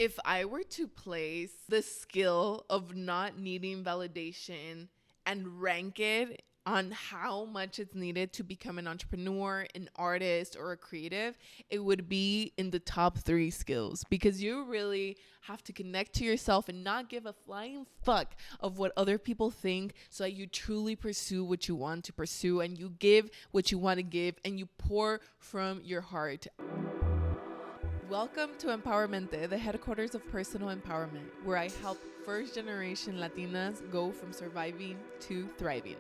If I were to place the skill of not needing validation and rank it on how much it's needed to become an entrepreneur, an artist, or a creative, it would be in the top 3 skills, because you really have to connect to yourself and not give a flying fuck of what other people think, so that you truly pursue what you want to pursue and you give what you want to give and you pour from your heart. Welcome to Empowermente, the headquarters of personal empowerment, where I help first-generation Latinas go from surviving to thriving.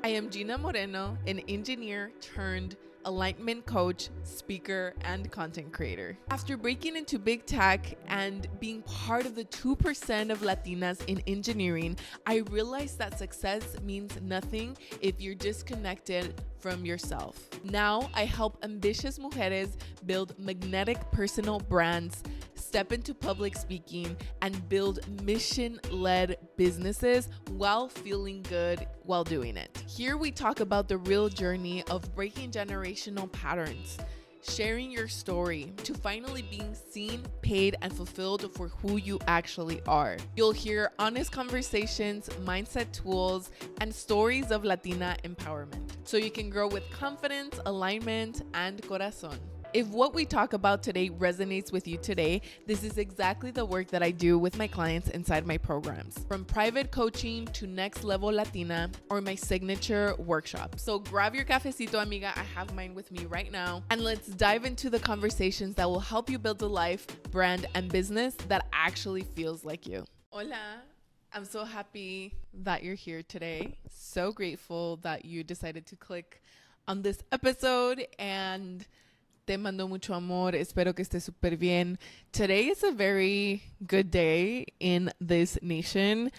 I am Gina Moreno, an engineer turned alignment coach, speaker, and content creator. After breaking into big tech and being part of the 2% of Latinas in engineering, I realized that success means nothing if you're disconnected from yourself. Now, I help ambitious mujeres build magnetic personal brands, step into public speaking, and build mission-led businesses while feeling good while doing it. Here we talk about the real journey of breaking generational patterns, sharing your story to finally being seen, paid, and fulfilled for who you actually are. You'll hear honest conversations, mindset tools, and stories of Latina empowerment, so you can grow with confidence, alignment, and corazón. If what we talk about today resonates with you today, this is exactly the work that I do with my clients inside my programs, from private coaching to next level Latina or my signature workshop. So grab your cafecito, amiga. I have mine with me right now. And let's dive into the conversations that will help you build a life, brand, and business that actually feels like you. Hola. I'm so happy that you're here today. So grateful that you decided to click on this episode, and te mando mucho amor. Espero que estés súper bien. Today is a very good day in this nation.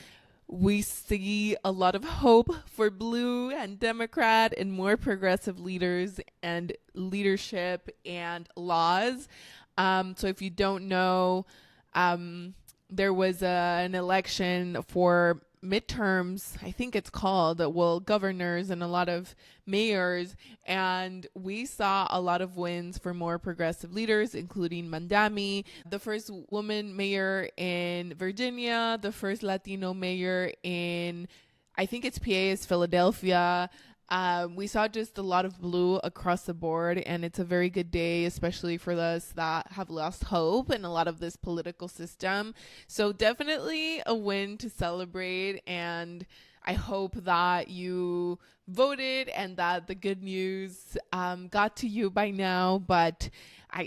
We see a lot of hope for blue and Democrat and more progressive leaders and leadership and laws. So if you don't know, there was an election for midterms, I think it's called, governors and a lot of mayors, and we saw a lot of wins for more progressive leaders, including Mandami, the first woman mayor in Virginia, the first Latino mayor in, I think it's PA, is Philadelphia. We saw just a lot of blue across the board, and it's a very good day, especially for us that have lost hope in a lot of this political system. So definitely a win to celebrate, and I hope that you voted and that the good news got to you by now. But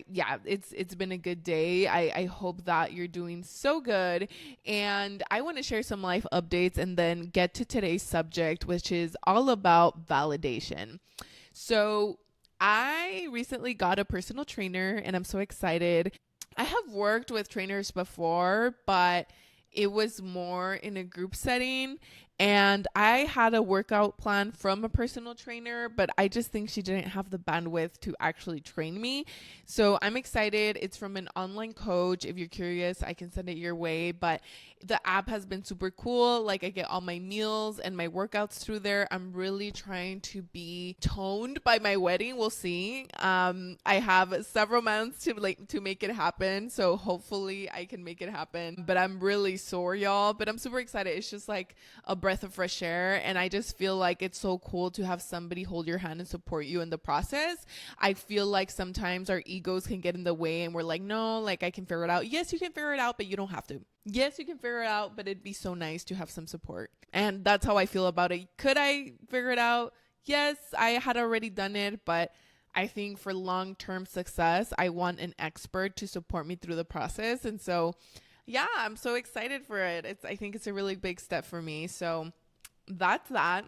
it's been a good day. I hope that you're doing so good. And I want to share some life updates and then get to today's subject, which is all about validation. So I recently got a personal trainer, and I'm so excited. I have worked with trainers before, but it was more in a group setting, and I had a workout plan from a personal trainer, but I just think she didn't have the bandwidth to actually train me. So I'm excited. It's from an online coach. If you're curious, I can send it your way, but the app has been super cool. Like, I get all my meals and my workouts through there. I'm really trying to be toned by my wedding. We'll see. I have several months to make it happen. So hopefully I can make it happen, but I'm really sore, y'all, but I'm super excited. It's just like a breath of fresh air, and I just feel like it's so cool to have somebody hold your hand and support you in the process. I feel like sometimes our egos can get in the way, and we're like, no, like, I can figure it out. Yes, you can figure it out, but you don't have to. Yes, you can figure it out, but it'd be so nice to have some support. And that's how I feel about it. Could I figure it out? Yes, I had already done it, but I think for long-term success, I want an expert to support me through the process. And so yeah, I'm so excited for it. I think it's a really big step for me. So that's that.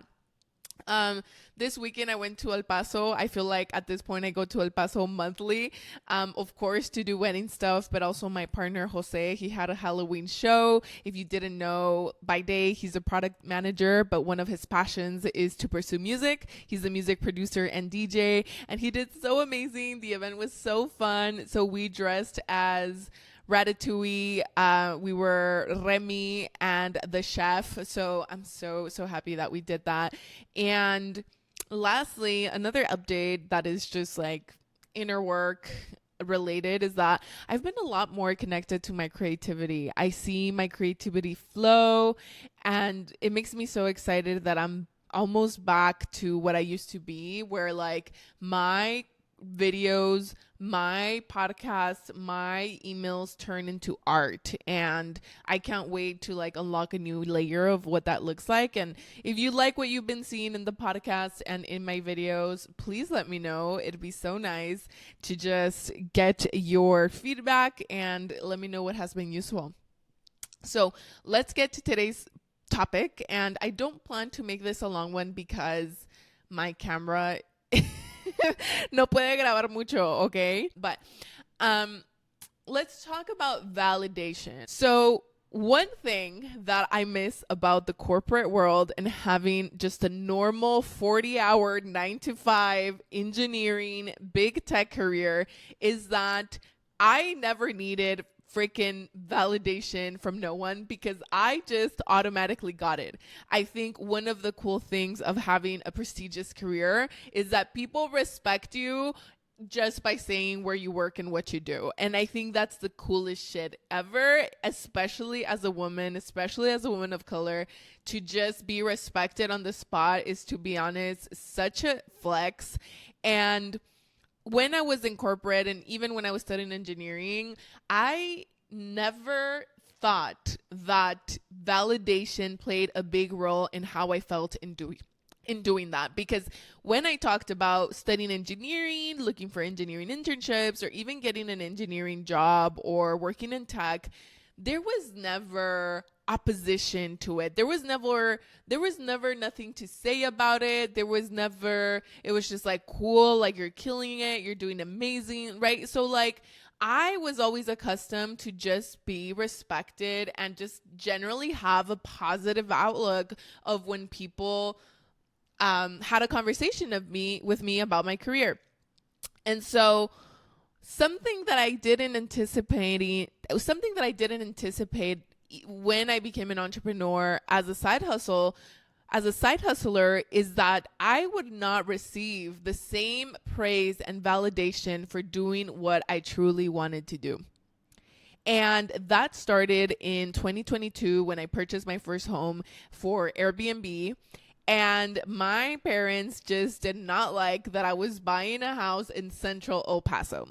This weekend I went to El Paso. I feel like at this point I go to El Paso monthly, of course, to do wedding stuff, but also my partner Jose, he had a Halloween show. If you didn't know, by day he's a product manager, but one of his passions is to pursue music. He's a music producer and DJ, and he did so amazing. The event was so fun. So we dressed as Ratatouille. We were Remy and the chef. So I'm so happy that we did that. And lastly, another update that is just like inner work, related is that I've been a lot more connected to my creativity. I see my creativity flow, and it makes me so excited that I'm almost back to what I used to be, where like my videos, my podcasts, my emails turn into art, and I can't wait to like unlock a new layer of what that looks like. And if you like what you've been seeing in the podcast and in my videos, please let me know. It'd be so nice to just get your feedback and let me know what has been useful. So let's get to today's topic, and I don't plan to make this a long one because my camera no puede grabar mucho, okay? But let's talk about validation. So one thing that I miss about the corporate world and having just a normal 40-hour 9-to-5 engineering big tech career is that I never needed freaking validation from no one because I just automatically got it. I think one of the cool things of having a prestigious career is that people respect you just by saying where you work and what you do. And I think that's the coolest shit ever, especially as a woman of color. To just be respected on the spot is, to be honest, such a flex. And when I was in corporate and even when I was studying engineering, I never thought that validation played a big role in how I felt in doing that. Because when I talked about studying engineering, looking for engineering internships, or even getting an engineering job or working in tech, there was never opposition to it. There was never nothing to say about it. It was just like, cool, like you're killing it, you're doing amazing, right? So like I was always accustomed to just be respected and just generally have a positive outlook of when people had a conversation with me about my career. And so something that I didn't anticipate when I became an entrepreneur as a side hustler is that I would not receive the same praise and validation for doing what I truly wanted to do. And that started in 2022 when I purchased my first home for Airbnb. And my parents just did not like that I was buying a house in Central El Paso.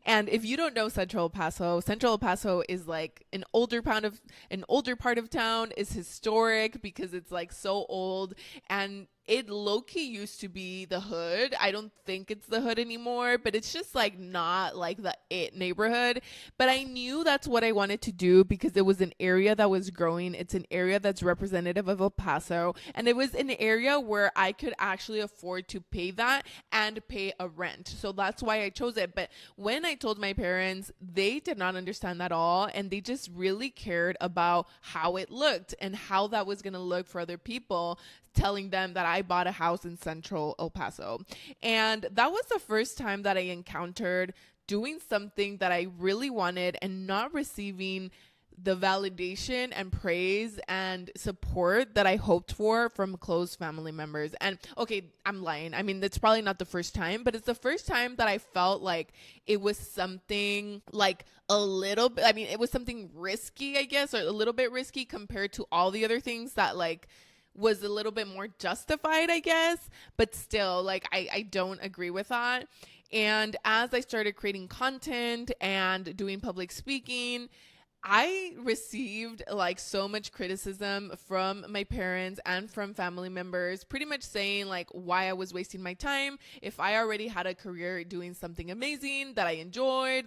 And if you don't know Central El Paso is like an older part of town, is historic because it's like so old, and it low-key used to be the hood. I don't think it's the hood anymore, but it's just like not like the it neighborhood. But I knew that's what I wanted to do because it was an area that was growing. It's an area that's representative of El Paso, and it was an area where I could actually afford to pay that and pay a rent. So that's why I chose it. But when I told my parents, they did not understand that at all, and they just really cared about how it looked and how that was going to look for other people, telling them that I bought a house in Central El Paso. And that was the first time that I encountered doing something that I really wanted and not receiving the validation and praise and support that I hoped for from close family members. And okay, I'm lying. I mean, that's probably not the first time, but it's the first time that I felt like it was something like a little bit, I mean, it was something risky, I guess, or a little bit risky compared to all the other things that like was a little bit more justified, I guess, but still, like, I don't agree with that. And as I started creating content and doing public speaking, I received like so much criticism from my parents and from family members, pretty much saying like why I was wasting my time if I already had a career doing something amazing that I enjoyed,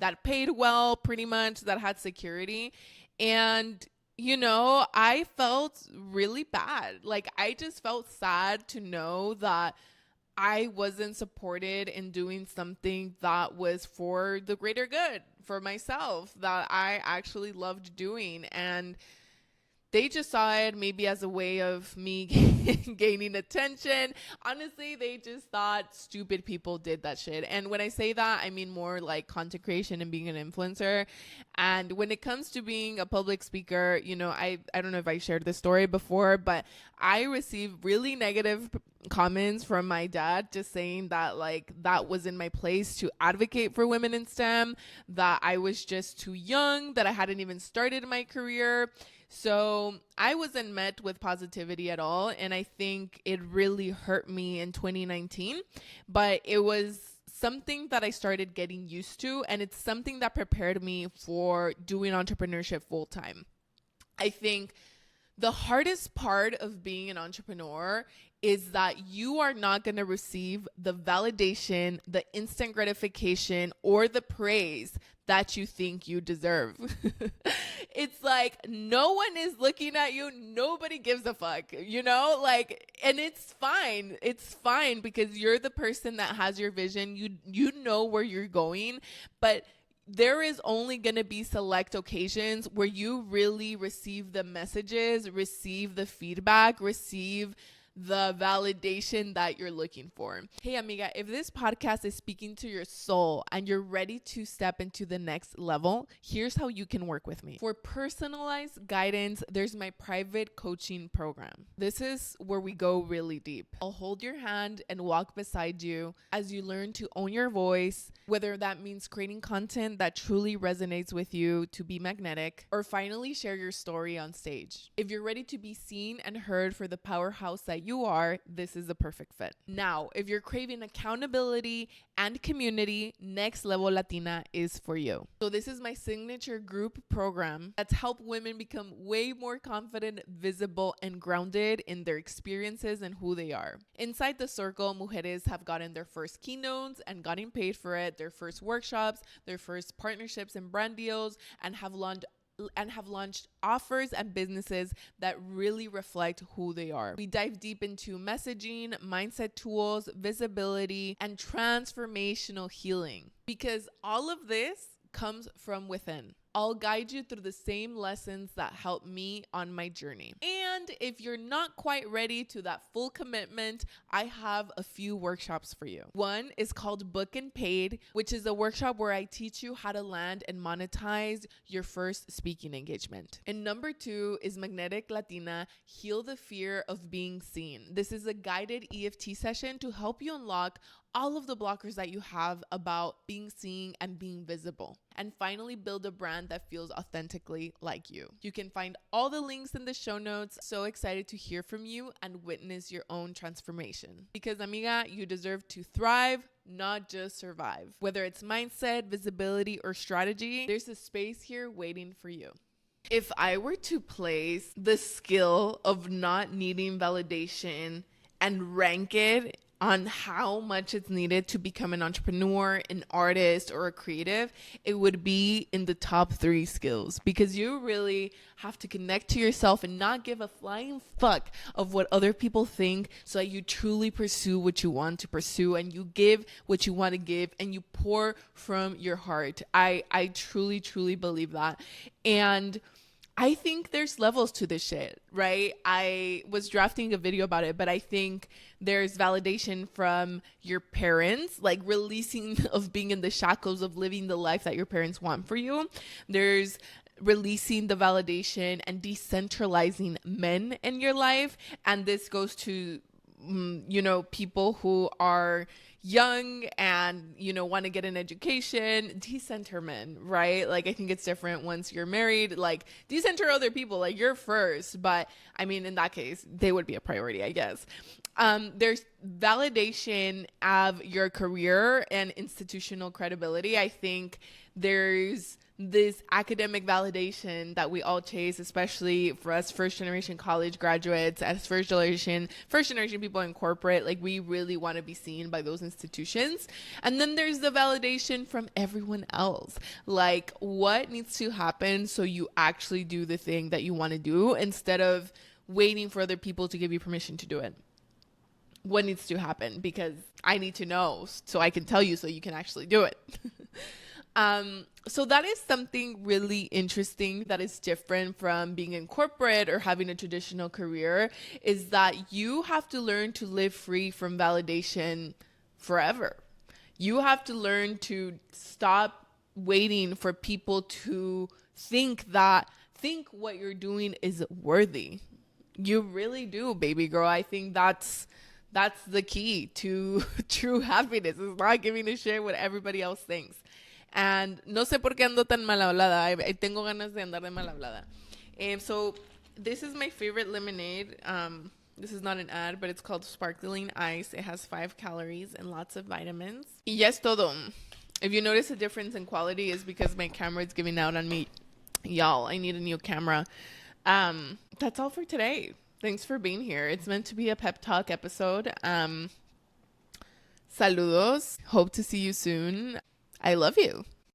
that paid well, pretty much, that had security. And you know, I felt really bad. Like, I just felt sad to know that I wasn't supported in doing something that was for the greater good, for myself, that I actually loved doing. And they just saw it maybe as a way of me gaining attention. Honestly, they just thought stupid people did that shit. And when I say that, I mean more like content creation and being an influencer. And when it comes to being a public speaker, you know, I don't know if I shared this story before, but I received really negative comments from my dad just saying that like that was in my place to advocate for women in STEM, that I was just too young, that I hadn't even started my career. So I wasn't met with positivity at all. And I think it really hurt me in 2019, but it was something that I started getting used to. And it's something that prepared me for doing entrepreneurship full time. I think the hardest part of being an entrepreneur is that you are not going to receive the validation, the instant gratification, or the praise that you think you deserve. It's like no one is looking at you. Nobody gives a fuck, you know, like, and it's fine. It's fine because you're the person that has your vision. You know where you're going, but there is only going to be select occasions where you really receive the messages, receive the feedback, receive the validation that you're looking for. Hey, amiga, if this podcast is speaking to your soul and you're ready to step into the next level, here's how you can work with me. For personalized guidance, there's my private coaching program. This is where we go really deep. I'll hold your hand and walk beside you as you learn to own your voice, whether that means creating content that truly resonates with you to be magnetic, or finally share your story on stage. If you're ready to be seen and heard for the powerhouse that you are, this is the perfect fit. Now, if you're craving accountability and community, Next Level Latina is for you. So this is my signature group program that's helped women become way more confident, visible, and grounded in their experiences and who they are. Inside the circle, mujeres have gotten their first keynotes and gotten paid for it, their first workshops, their first partnerships and brand deals, and have launched offers and businesses that really reflect who they are. We dive deep into messaging, mindset tools, visibility, and transformational healing, because all of this comes from within. I'll guide you through the same lessons that helped me on my journey. And if you're not quite ready to that full commitment, I have a few workshops for you. One is called Book and Paid, which is a workshop where I teach you how to land and monetize your first speaking engagement. And number 2 is Magnetic Latina, Heal the Fear of Being Seen. This is a guided EFT session to help you unlock all of the blockers that you have about being seen and being visible. And finally, build a brand that feels authentically like you. You can find all the links in the show notes. So excited to hear from you and witness your own transformation. Because, amiga, you deserve to thrive, not just survive. Whether it's mindset, visibility, or strategy, there's a space here waiting for you. If I were to place the skill of not needing validation and rank it on how much it's needed to become an entrepreneur, an artist, or a creative, it would be in the top 3 skills, because you really have to connect to yourself and not give a flying fuck of what other people think, so that you truly pursue what you want to pursue and you give what you want to give and you pour from your heart. I truly, truly believe that. And I think there's levels to this shit, right? I was drafting a video about it, but I think there's validation from your parents, like releasing of being in the shackles of living the life that your parents want for you. There's releasing the validation and decentralizing men in your life. And this goes to, people who are young and, want to get an education. Decenter men, right? Like, I think it's different once you're married. Like, decenter other people, like, you're first. But I mean, in that case, they would be a priority, I guess. There's validation of your career and institutional credibility. I think there's this academic validation that we all chase, especially for us first generation college graduates, as first generation people in corporate. Like, we really want to be seen by those institutions. And then there's the validation from everyone else, like what needs to happen so you actually do the thing that you want to do instead of waiting for other people to give you permission to do it. What needs to happen? Because I need to know so I can tell you so you can actually do it. So that is something really interesting that is different from being in corporate or having a traditional career, is that you have to learn to live free from validation forever. You have to learn to stop waiting for people to think what you're doing is worthy. You really do, baby girl. I think that's the key to true happiness, is not giving a shit what everybody else thinks. And no sé por qué ando tan mal hablada. I tengo ganas de andar de mal hablada. So this is my favorite lemonade. This is not an ad, but it's called Sparkling Ice. It has 5 calories and lots of vitamins. Y ya es todo. If you notice a difference in quality, is because my camera is giving out on me. Y'all, I need a new camera. That's all for today. Thanks for being here. It's meant to be a pep talk episode. Saludos. Hope to see you soon. I love you.